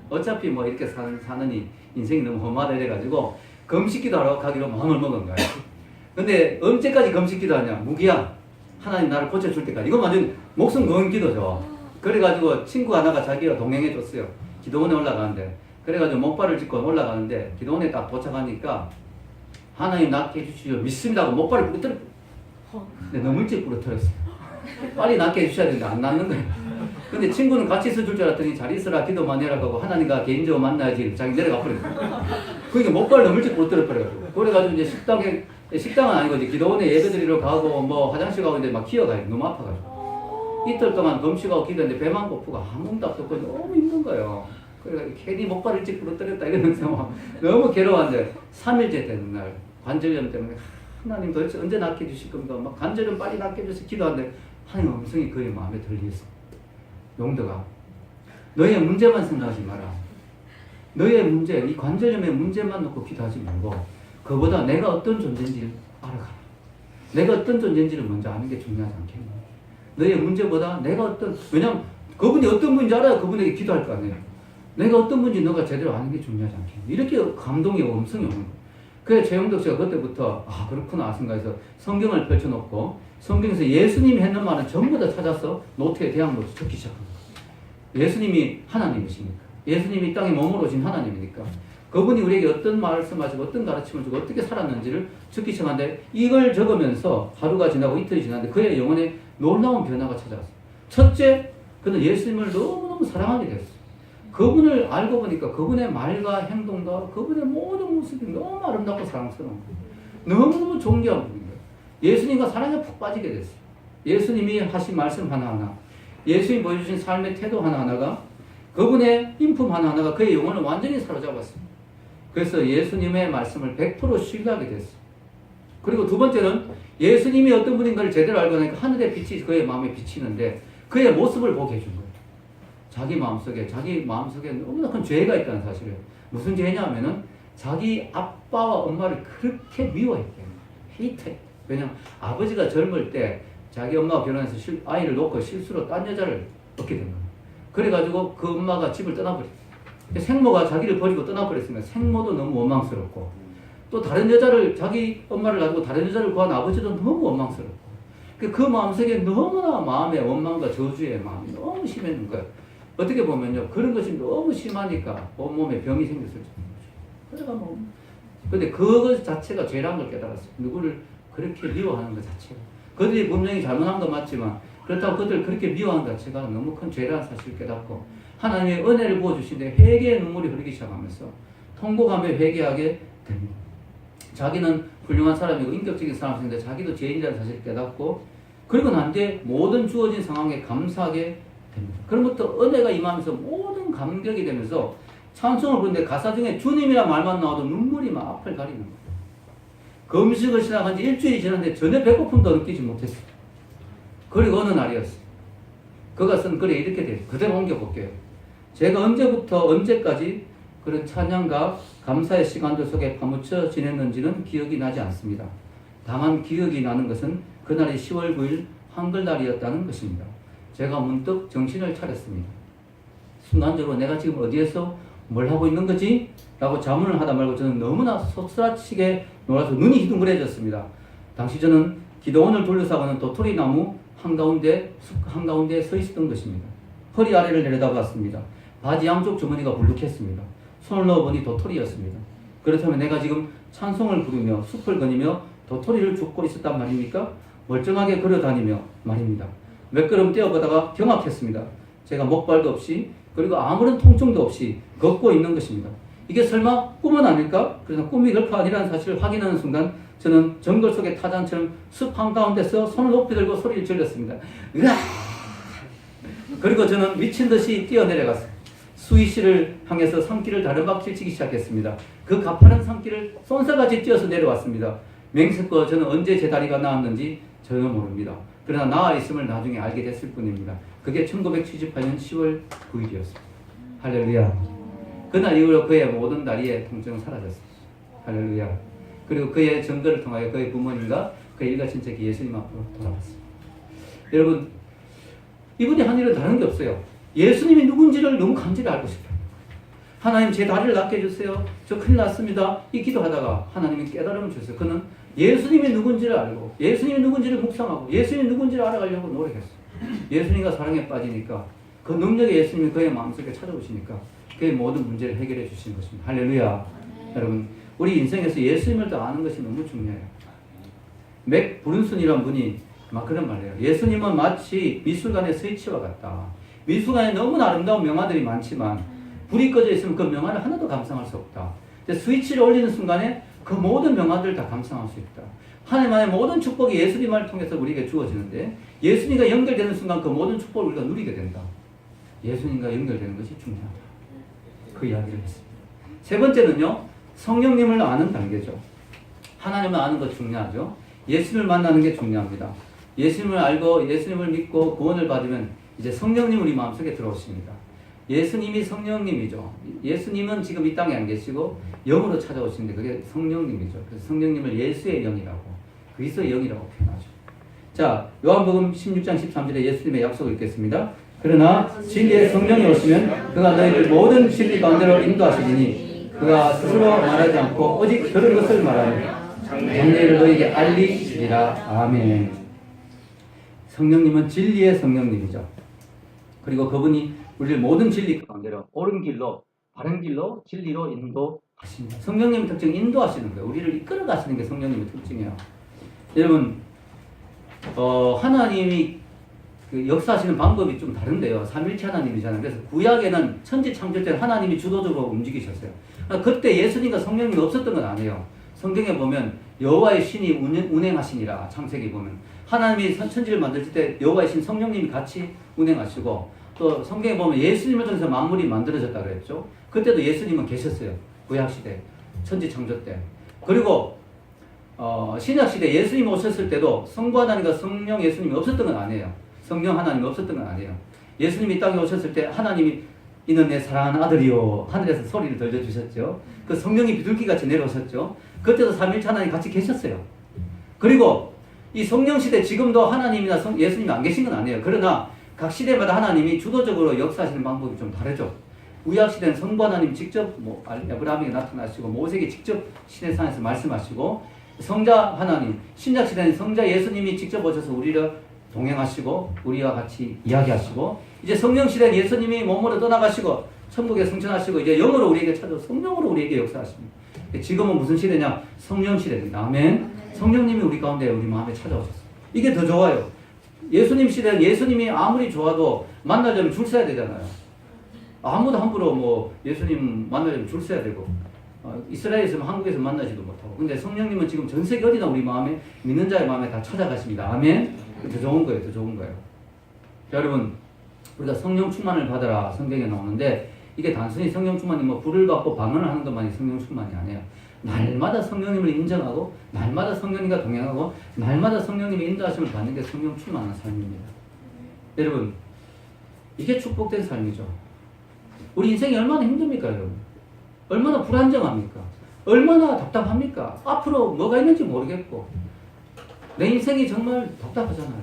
어차피 뭐 이렇게 사느니 인생이 너무 험하다 이래가지고 금식기도하러 가기로 마음을 먹은 거예요. 근데 언제까지 금식기도 하냐? 무기야. 하나님 나를 고쳐줄 때까지. 이건 완전 목숨 건 기도죠. 그래가지고 친구 하나가 자기가 동행해 줬어요. 기도원에 올라가는데. 그래가지고 목발을 짚고 올라가는데 기도원에 딱 도착하니까 하나님 낫게 해주시오. 믿습니다 하고 목발을 부러뜨려. 근데 너무 일찍 부러뜨렸어요. 빨리 낫게 해주셔야 되는데 안 낫는 거예요. 근데 친구는 같이 있어줄 줄 알았더니 잘 있으라 기도만 해라 하고 하나님과 개인적으로 만나야지 자기 내려가 버렸어요. 그러니까 목발을 너무 일찍 부러뜨려 버려가지고. 그래가지고 이제 식당은 아니고 이제 기도원에 예배드리러 가고 뭐 화장실 가고 이제 막 기어가요. 너무 아파가지고. 이틀 동안 금식하고 기도했는데 배만 고프고 아무 응답도 없고 너무 힘든 거예요. 그래서 괜히 목발 일찍 부러뜨렸다 이러면서 막 너무 괴로웠는데 3일째 되는 날 관절염 때문에 하나님 도대체 언제 낫게 해주실 겁니까? 막 관절염 빨리 낫게 해주셔서 기도하는데 하나님 음성이 그의 마음에 들리겠어. 용도가 너의 문제만 생각하지 마라. 너의 문제, 이 관절염의 문제만 놓고 기도하지 말고 그보다 내가 어떤 존재인지를 알아가라. 내가 어떤 존재인지를 먼저 아는 게 중요하지 않겠니? 너의 문제보다 내가 왜냐면 그분이 어떤 분인지 알아야 그분에게 기도할 거 아니에요. 내가 어떤 분인지 너가 제대로 아는 게 중요하지 않겠니? 이렇게 감동의 음성이 오는 거예요. 그래서 최영덕 씨가 그때부터 그렇구나 생각해서 성경을 펼쳐놓고 성경에서 예수님이 했는 말은 전부 다 찾아서 노트에 대항로서 적기 시작합니다. 예수님이 하나님이시니까. 예수님이 땅에 몸으로 오신 하나님이니까. 그분이 우리에게 어떤 말씀하시고 어떤 가르침을 주고 어떻게 살았는지를 적기 시작하는데 이걸 적으면서 하루가 지나고 이틀이 지났는데 그의 영혼에 놀라운 변화가 찾아왔어요. 첫째, 그는 예수님을 너무너무 사랑하게 됐어요. 그분을 알고 보니까 그분의 말과 행동과 그분의 모든 모습이 너무 아름답고 사랑스러운 거예요. 너무너무 존경한 분인 거예요. 예수님과 사랑에 푹 빠지게 됐어요. 예수님이 하신 말씀 하나하나, 예수님이 보여주신 삶의 태도 하나하나가, 그분의 인품 하나하나가 그의 영혼을 완전히 사로잡았습니다. 그래서 예수님의 말씀을 100% 신뢰하게 됐어요. 그리고 두 번째는 예수님이 어떤 분인가를 제대로 알고 나니까 하늘의 빛이 그의 마음에 비치는데 그의 모습을 보게 해준 거예요. 자기 마음속에 너무나 큰 죄가 있다는 사실이에요. 무슨 죄냐 하면은 자기 아빠와 엄마를 그렇게 미워했대요. 헤이트했대요. 왜냐면 아버지가 젊을 때 자기 엄마가 결혼해서 아이를 놓고 실수로 딴 여자를 얻게 된 거예요. 그래가지고 그 엄마가 집을 떠나버렸어요. 생모가 자기를 버리고 떠나버렸으면 생모도 너무 원망스럽고 또 다른 여자를 자기 엄마를 놔두고 다른 여자를 구한 아버지도 너무 원망스럽고 그 마음속에 너무나 마음의 원망과 저주의 마음이 너무 심했는 거예요. 어떻게 보면요 그런 것이 너무 심하니까 온몸에 병이 생겼을 정도죠. 그래가 근데 그것 자체가 죄라는 걸 깨달았어요. 누구를 그렇게 미워하는 것 자체가. 그들이 분명히 잘못한 건 맞지만 그렇다고 그들을 그렇게 미워하는 것 자체가 너무 큰 죄라는 사실을 깨닫고 하나님의 은혜를 부어주시는데 회개의 눈물이 흐르기 시작하면서 통곡하며 회개하게 됩니다. 자기는 훌륭한 사람이고 인격적인 사람인데 자기도 죄인이라는 사실을 깨닫고 그리고 난 뒤에 모든 주어진 상황에 감사하게 됩니다. 그로부터 은혜가 임하면서 모든 감격이 되면서 찬송을 부르는데 가사 중에 주님이란 말만 나와도 눈물이 막 앞을 가리는 거예요. 금식을 시작한 지 일주일이 지났는데 전혀 배고픔도 느끼지 못했어요. 그리고 어느 날이었어요. 그가 쓴 글에 이렇게 돼요. 그대로 옮겨볼게요. 제가 언제부터 언제까지 그런 찬양과 감사의 시간들 속에 파묻혀 지냈는지는 기억이 나지 않습니다. 다만 기억이 나는 것은 그날이 10월 9일 한글날이었다는 것입니다. 제가 문득 정신을 차렸습니다. 순간적으로 내가 지금 어디에서 뭘 하고 있는 거지? 라고 자문을 하다 말고 저는 너무나 솟라치게 놀라서 눈이 희둥그레졌습니다. 당시 저는 기도원을 둘러싸고는 도토리 나무 한가운데 서 있었던 것입니다. 허리 아래를 내려다봤습니다. 바지 양쪽 주머니가 불룩했습니다. 손을 넣어보니 도토리였습니다. 그렇다면 내가 지금 찬송을 부르며 숲을 거니며 도토리를 줍고 있었단 말입니까? 멀쩡하게 걸어다니며 말입니다. 몇 걸음 뛰어가다가 경악했습니다. 제가 목발도 없이 그리고 아무런 통증도 없이 걷고 있는 것입니다. 이게 설마 꿈은 아닐까? 그래서 꿈이 결코 아니라는 사실을 확인하는 순간 저는 정글 속의 타잔처럼 숲 한가운데서 손을 높이 들고 소리를 질렀습니다. 으아! 그리고 저는 미친 듯이 뛰어내려갔어요. 수위씨를 향해서 산길을 다른 바퀴를 치기 시작했습니다. 그 가파른 산길을 쏜살같이 뛰어서 내려왔습니다. 맹세코 저는 언제 제 다리가 나았는지 전혀 모릅니다. 그러나 나아 있음을 나중에 알게 됐을 뿐입니다. 그게 1978년 10월 9일이었습니다. 할렐루야. 그날 이후로 그의 모든 다리의 통증은 사라졌습니다. 할렐루야. 그리고 그의 증거를 통하여 그의 부모님과 그의 일가 친척이 예수님 앞으로 돌아왔습니다. 여러분, 이분이 한 일은 다른 게 없어요. 예수님이 누군지를 너무 간절히 알고 싶어요. 하나님 제 다리를 낫게 해주세요. 저 큰일 났습니다. 이 기도하다가 하나님이 깨달음을 주셨어요. 그는 예수님이 누군지를 알고 예수님이 누군지를 묵상하고 예수님이 누군지를 알아가려고 노력했어요. 예수님과 사랑에 빠지니까 그 능력의 예수님이 그의 마음속에 찾아오시니까 그의 모든 문제를 해결해 주시는 것입니다. 할렐루야. 여러분, 우리 인생에서 예수님을 더 아는 것이 너무 중요해요. 맥 브룬슨이라는 분이 막 그런 말을 해요. 예수님은 마치 미술관의 스위치와 같다. 미술관에 너무나 아름다운 명화들이 많지만 불이 꺼져 있으면 그 명화를 하나도 감상할 수 없다. 근데 스위치를 올리는 순간에 그 모든 명화들을 다 감상할 수 있다. 하나님의 모든 축복이 예수님을 통해서 우리에게 주어지는데 예수님과 연결되는 순간 그 모든 축복을 우리가 누리게 된다. 예수님과 연결되는 것이 중요하다. 그 이야기를 했습니다. 세 번째는요. 성령님을 아는 단계죠. 하나님을 아는 것 중요하죠. 예수님을 만나는 게 중요합니다. 예수님을 알고 예수님을 믿고 구원을 받으면 이제 성령님 우리 마음속에 들어오십니다. 예수님이 성령님이죠. 예수님은 지금 이 땅에 안 계시고 영으로 찾아오시는데 그게 성령님이죠. 그래서 성령님을 예수의 영이라고 그리스도의 영이라고 표현하죠. 자, 요한복음 16장 13절에 예수님의 약속을 읽겠습니다. 그러나 진리의 성령이 오시면 그가 너희를 모든 진리 가운데로 인도하시리니 그가 스스로 말하지 않고 오직 들은 것을 말하며 장래를 너희에게 알리시리라. 아멘. 성령님은 진리의 성령님이죠. 그리고 그분이 우리를 모든 진리 가운데로 옳은 길로 바른 길로 진리로 인도하십니다. 성령님의 특징은 인도하시는 거예요. 우리를 이끌어 가시는 게 성령님의 특징이에요. 여러분, 하나님이 그 역사하시는 방법이 좀 다른데요. 삼일체 하나님이잖아요. 그래서 구약에는 천지 창조 때 하나님이 주도적으로 움직이셨어요. 그때 예수님과 성령님이 없었던 건 아니에요. 성경에 보면 여호와의 신이 운행하시니라. 창세기 보면 하나님이 천지를 만들 때 여호와의 신 성령님이 같이 운행하시고 또 성경에 보면 예수님을 통해서 만물이 만들어졌다 그랬죠. 그때도 예수님은 계셨어요. 구약시대 천지 창조 때. 그리고 신약시대 예수님 오셨을 때도 성부 하나님과 성령 예수님이 없었던 건 아니에요. 성령 하나님이 없었던 건 아니에요. 예수님이 이 땅에 오셨을 때 하나님이 이는 내 사랑하는 아들이요 하늘에서 소리를 들려주셨죠. 그 성령이 비둘기같이 내려오셨죠. 그때도 삼일체 하나님 같이 계셨어요. 그리고 이 성령시대 지금도 하나님이나 예수님이 안 계신 건 아니에요. 그러나 각 시대마다 하나님이 주도적으로 역사하시는 방법이 좀 다르죠. 구약시대는 성부 하나님 직접 아브라함에게 나타나시고 모세에게 직접 시내산에서 말씀하시고 성자 하나님, 신약시대는 성자 예수님이 직접 오셔서 우리를 동행하시고 우리와 같이 이야기하시고 이제 성령시대는 예수님이 몸으로 떠나가시고 천국에 승천하시고 이제 영으로 우리에게 찾아서 성령으로 우리에게 역사하십니다. 지금은 무슨 시대냐? 성령시대입니다. 아멘. 성령님이 우리 가운데 우리 마음에 찾아오셨어요. 이게 더 좋아요. 예수님 시대는 예수님이 아무리 좋아도 만나려면 줄 서야 되잖아요. 아무도 함부로 예수님 만나려면 줄 서야 되고 이스라엘에 있으면 한국에서 만나지도 못하고 근데 성령님은 지금 전 세계 어디나 우리 마음에 믿는 자의 마음에 다 찾아가십니다. 아멘. 더 좋은 거예요. 더 좋은 거예요. 자, 여러분 우리가 성령 충만을 받아라 성경에 나오는데 이게 단순히 성령 충만이 불을 받고 방언을 하는 것만이 성령 충만이 아니에요. 날마다 성령님을 인정하고 날마다 성령님과 동행하고 날마다 성령님의 인도하심을 받는 게 성령 충만한 삶입니다. 여러분 이게 축복된 삶이죠. 우리 인생이 얼마나 힘듭니까 여러분? 얼마나 불안정합니까? 얼마나 답답합니까? 앞으로 뭐가 있는지 모르겠고 내 인생이 정말 답답하잖아요.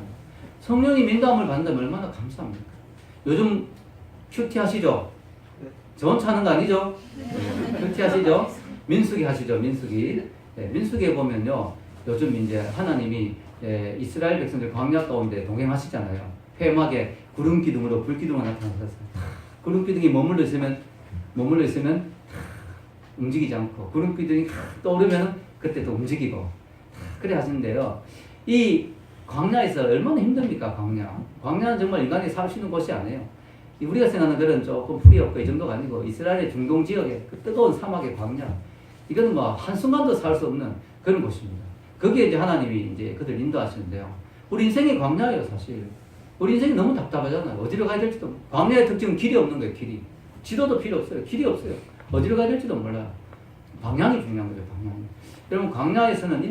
성령님 인도함을 받는다면 얼마나 감사합니까? 요즘 큐티 하시죠? 저 혼자 하는 거 아니죠? 네, 큐티 하시죠? 민수기 하시죠? 민수기. 네, 민수기에 보면요. 요즘 이제 하나님이 이스라엘 백성들 광야 가운데 동행하시잖아요. 회막에 구름 기둥으로 불 기둥으로 나타나셨어요. 구름 기둥이 머물러 있으면 움직이지 않고 구름 기둥이 떠오르면 그때 또 움직이고 그래 하시는데요. 이 광야에서 얼마나 힘듭니까? 광야는 정말 인간이 살 수 있는 곳이 아니에요. 우리가 생각하는 그런 조금 풀이 없고 이 정도가 아니고 이스라엘의 중동 지역의 그 뜨거운 사막의 광야, 이거는 뭐 한순간도 살 수 없는 그런 곳입니다. 거기에 이제 하나님이 이제 그들 인도하시는데요. 우리 인생이 광야예요, 사실. 우리 인생이 너무 답답하잖아요. 어디로 가야 될지도. 광야의 특징은 길이 없는 거예요, 길이. 지도도 필요 없어요. 길이 없어요. 어디로 가야 될지도 몰라요. 방향이 중요한 거죠, 방향이. 여러분, 광야에서는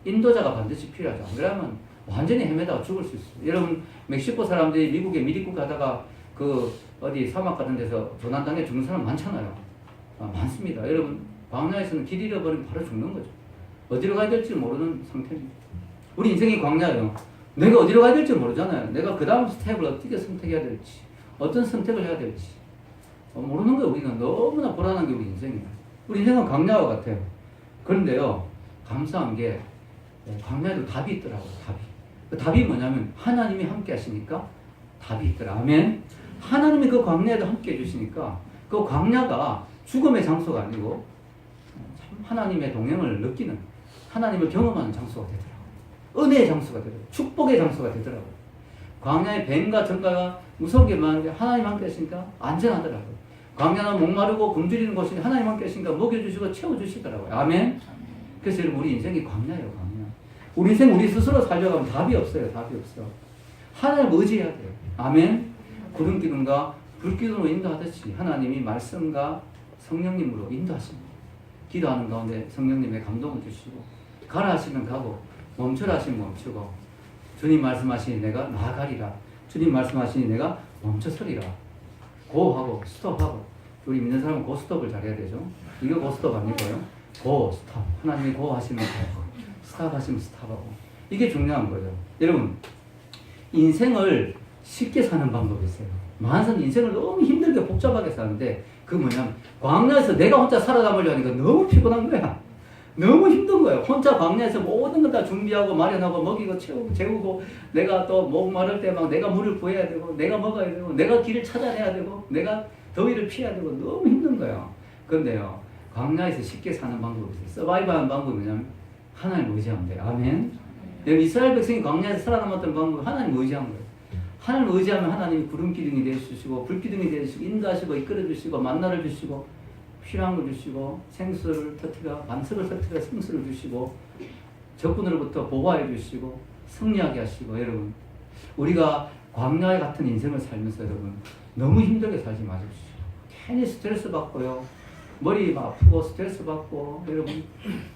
인도자가 반드시 필요하죠. 그러면 완전히 헤매다가 죽을 수 있어요. 여러분, 멕시코 사람들이 미국에 미리국 가다가 그 어디 사막 같은 데서 조난당해 죽는 사람 많잖아요. 많습니다. 여러분, 광야에서는 길 잃어버리면 바로 죽는 거죠. 어디로 가야 될지 모르는 상태입니다. 우리 인생이 광야예요. 내가 어디로 가야 될지 모르잖아요. 내가 그 다음 스텝을 어떻게 선택해야 될지, 어떤 선택을 해야 될지 모르는 거예요. 우리는 너무나 불안한 게 우리 인생이에요. 우리 인생은 광야와 같아요. 그런데요, 감사한 게 광야에도 답이 있더라고요. 그 답이 뭐냐면 하나님이 함께 하시니까 답이 있더라. 아멘. 하나님이 그 광야에도 함께 해주시니까 그 광야가 죽음의 장소가 아니고 참 하나님의 동행을 느끼는, 하나님을 경험하는 장소가 되더라고요. 은혜의 장소가 되더라고요. 축복의 장소가 되더라고요. 광야의 뱀과 전가가 무서운 게 많은데 하나님 함께 하시니까 안전하더라고요. 광야는 목마르고 굶주리는 곳인데 하나님 함께 하시니까 먹여주시고 채워주시더라고요. 아멘. 그래서 여러분, 우리 인생이 광야예요, 광야. 우리 인생 우리 스스로 살려고 하면 답이 없어요. 답이 없어. 하나님 의지해야 돼요. 아멘. 구름 기둥과 불 기둥으로 인도하듯이 하나님이 말씀과 성령님으로 인도하십니다. 기도하는 가운데 성령님의 감동을 주시고, 가라 하시면 가고 멈추라 하시면 멈추고, 주님 말씀하시니 내가 나아가리라, 주님 말씀하시니 내가 멈춰서리라. 고하고 스톱하고, 우리 믿는 사람은 고스톱을 잘해야 되죠. 이거 고스톱 아니고요. 고 스톱. 하나님이 고 하시면 고, 스탑 하시면 스탑하고. 이게 중요한 거죠. 여러분, 인생을 쉽게 사는 방법이 있어요. 많은 인생을 너무 힘들게 복잡하게 사는데, 그 뭐냐면 광야에서 내가 혼자 살아남으려 하니까 너무 피곤한 거야. 너무 힘든 거예요. 혼자 광야에서 모든 걸 다 준비하고 마련하고 먹이고 채우고 재우고, 내가 또 목마를 때 막 내가 물을 부어야 되고, 내가 먹어야 되고, 내가 길을 찾아내야 되고, 내가 더위를 피해야 되고, 너무 힘든 거예요. 그런데요, 광야에서 쉽게 사는 방법이 있어요. 서바이벌하는 방법이 뭐냐면 하나님 의지하면 돼요. 아멘. 이스라엘 백성이 광야에서 살아남았던 방법은 하나님 의지한 거예요. 하나님 의지하면 하나님이 구름 기둥이 되어주시고, 불 기둥이 되어주시고, 인도하시고, 이끌어주시고, 만나를 주시고, 필요한 걸 주시고, 생수를 터뜨려, 반석을 터뜨려 생수를 주시고, 적군으로부터 보호해 주시고, 승리하게 하시고. 여러분, 우리가 광야 같은 인생을 살면서 여러분 너무 힘들게 살지 마십시오. 괜히 스트레스 받고요, 머리 아프고 스트레스 받고, 여러분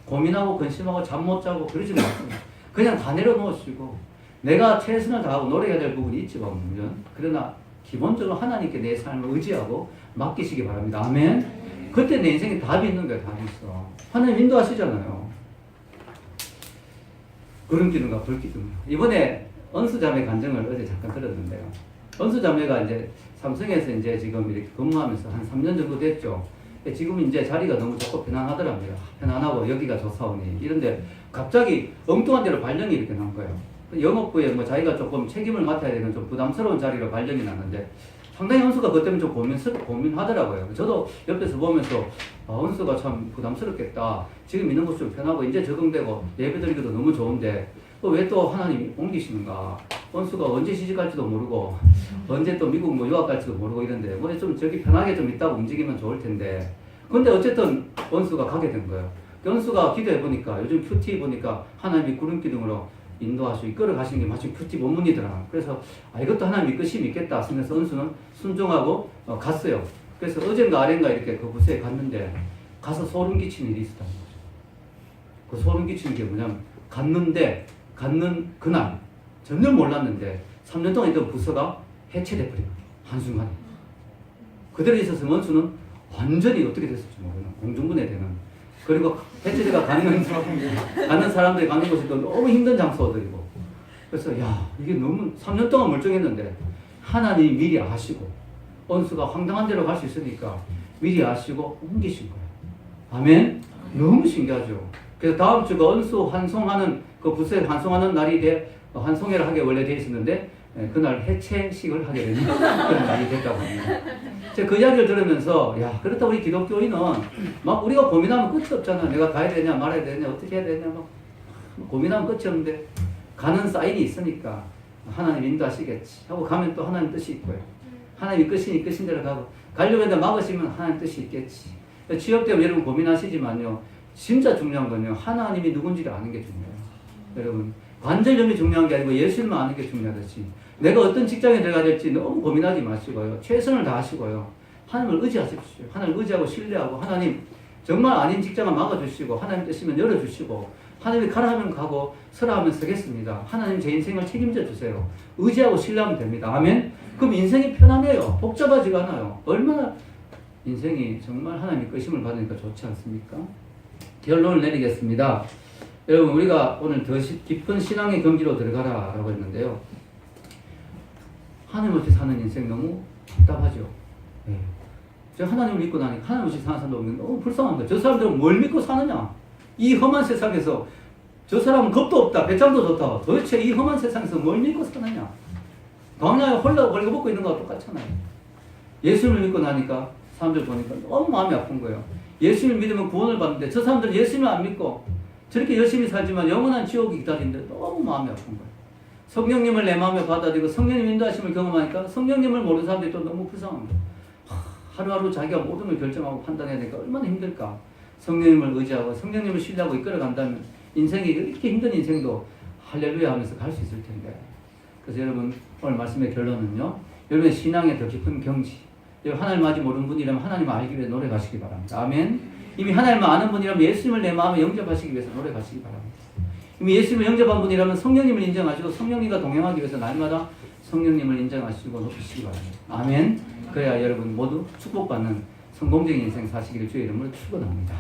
고민하고 근심하고 잠 못 자고 그러지 마세요. 그냥 다 내려놓으시고, 내가 최선을 다하고 노력해야 될 부분이 있지 물론, 그러나 기본적으로 하나님께 내 삶을 의지하고 맡기시기 바랍니다. 아멘. 그때 내 인생에 답이 있는 거예요. 답이 있어. 하나님 인도하시잖아요. 구름 기둥과 불 기둥. 이번에 은수자매 간증을 어제 잠깐 들었는데요. 은수자매가 이제 삼성에서 이제 지금 이렇게 근무하면서 한 3년 정도 됐죠. 지금 이제 자리가 너무 좋고 편안하더랍니다. 편안하고 여기가 좋사오니. 이런데 갑자기 엉뚱한 데로 발령이 이렇게 난 거예요. 영업부에 뭐 자기가 조금 책임을 맡아야 되는 좀 부담스러운 자리로 발령이 났는데, 상당히 은수가 그것 때문에 좀 고민하더라고요. 저도 옆에서 보면서 은수가 참 부담스럽겠다. 지금 있는 곳이 좀 편하고 이제 적응되고 예배드리기도 너무 좋은데 왜 또 하나님이 옮기시는가. 은수가 언제 시집갈지도 모르고 언제 또 미국 뭐 유학 갈지도 모르고 이런데 뭐 좀 저기 편하게 좀 있다가 움직이면 좋을 텐데. 근데 어쨌든 은수가 가게 된 거예요. 은수가 기도해 보니까, 요즘 큐티 보니까 하나님이 구름 기둥으로 인도하시고 이끌어 가시는 게 마치 큐티 본문이더라. 그래서 이것도 하나님 이끄심이 있겠다 하면서 은수는 순종하고 갔어요. 그래서 어젠가 아젠가 이렇게 그 부서에 갔는데, 가서 소름 끼치는 일이 있었다는 거죠. 그 소름 끼치는 게 뭐냐면, 갔는 그날 전혀 몰랐는데 3년 동안 있던 부서가 해체돼 버린 거예요. 한순간에. 그대로 있었으면 은수는 완전히 어떻게 됐을지 모르는 공중분해되는. 그리고 해체제가 가는 사람들이 가는 곳이 또 너무 힘든 장소들이고. 그래서 이게 너무 3년 동안 멀쩡했는데 하나님이 미리 아시고, 은수가 황당한 데로 갈 수 있으니까 미리 아시고 옮기신 거예요. 아멘. 너무 신기하죠. 그래서 다음 주가 은수 환송하는, 그 부서에 환송하는 날이 환송회를 하게 원래 돼 있었는데 그날 해체식을 하게 되는 그런 날이 됐다고 합니다. 제가 그 이야기를 들으면서, 야, 그렇다 우리 기독교인은 막 우리가 고민하면 끝이 없잖아. 내가 가야 되냐, 말아야 되냐, 어떻게 해야 되냐, 막 고민하면 끝이 없는데, 가는 사인이 있으니까 하나님 인도하시겠지 하고 가면 또 하나님 뜻이 있고요. 하나님 끝이니 끝인 대로 가고, 가려고 했는데 막으시면 하나님 뜻이 있겠지. 취업 때문에 여러분 고민하시지만요, 진짜 중요한 건요, 하나님이 누군지를 아는 게 중요해요. 여러분, 관절염이 중요한 게 아니고 예수님만 아는 게 중요하듯이, 내가 어떤 직장에 들어가야 될지 너무 고민하지 마시고요, 최선을 다하시고요, 하나님을 의지하십시오. 하나님을 의지하고 신뢰하고, 하나님 정말 아닌 직장을 막아주시고, 하나님 뜻이면 열어주시고, 하나님이 가라 하면 가고 서라 하면 서겠습니다. 하나님 제 인생을 책임져 주세요. 의지하고 신뢰하면 됩니다. 아멘. 그럼 인생이 편안해요. 복잡하지가 않아요. 얼마나 인생이 정말 하나님의 끄심을 받으니까 좋지 않습니까? 결론을 내리겠습니다. 여러분, 우리가 오늘 더 깊은 신앙의 경지로 들어가라 라고 했는데요, 하나님 없이 사는 인생 너무 답답하죠. 네. 제가 하나님을 믿고 나니까 하나님 없이 사는 사람도 너무 불쌍한 거예요. 저 사람들은 뭘 믿고 사느냐? 이 험한 세상에서 저 사람은 겁도 없다, 배짱도 좋다. 도대체 이 험한 세상에서 뭘 믿고 사느냐? 광야에 홀라 벌거벗고 있는 거와 똑같잖아요. 예수님을 믿고 나니까 사람들 보니까 너무 마음이 아픈 거예요. 예수님을 믿으면 구원을 받는데 저 사람들은 예수님을 안 믿고 저렇게 열심히 살지만 영원한 지옥이 기다리는데 너무 마음이 아픈 거예요. 성령님을 내 마음에 받아들이고 성령님 인도하심을 경험하니까 성령님을 모르는 사람들이 또 너무 불쌍한 거예요. 하루하루 자기가 모든 걸 결정하고 판단해야 되니까 얼마나 힘들까. 성령님을 의지하고 성령님을 신뢰하고 이끌어간다면 인생이 이렇게 힘든 인생도 할렐루야 하면서 갈 수 있을 텐데. 그래서 여러분, 오늘 말씀의 결론은요, 여러분의 신앙의 더 깊은 경지, 여러분 하나님을 아직 모르는 분이라면 하나님을 알기 위해 노력하시기 바랍니다. 아멘. 이미 하나님을 아는 분이라면 예수님을 내 마음에 영접하시기 위해서 노력하시기 바랍니다. 이미 예수님을 영접한 분이라면 성령님을 인정하시고 성령님과 동행하기 위해서 날마다 성령님을 인정하시고 높이시기 바랍니다. 아멘. 그래야 여러분 모두 축복받는 성공적인 인생 사시기를 주의 이름으로 축원합니다.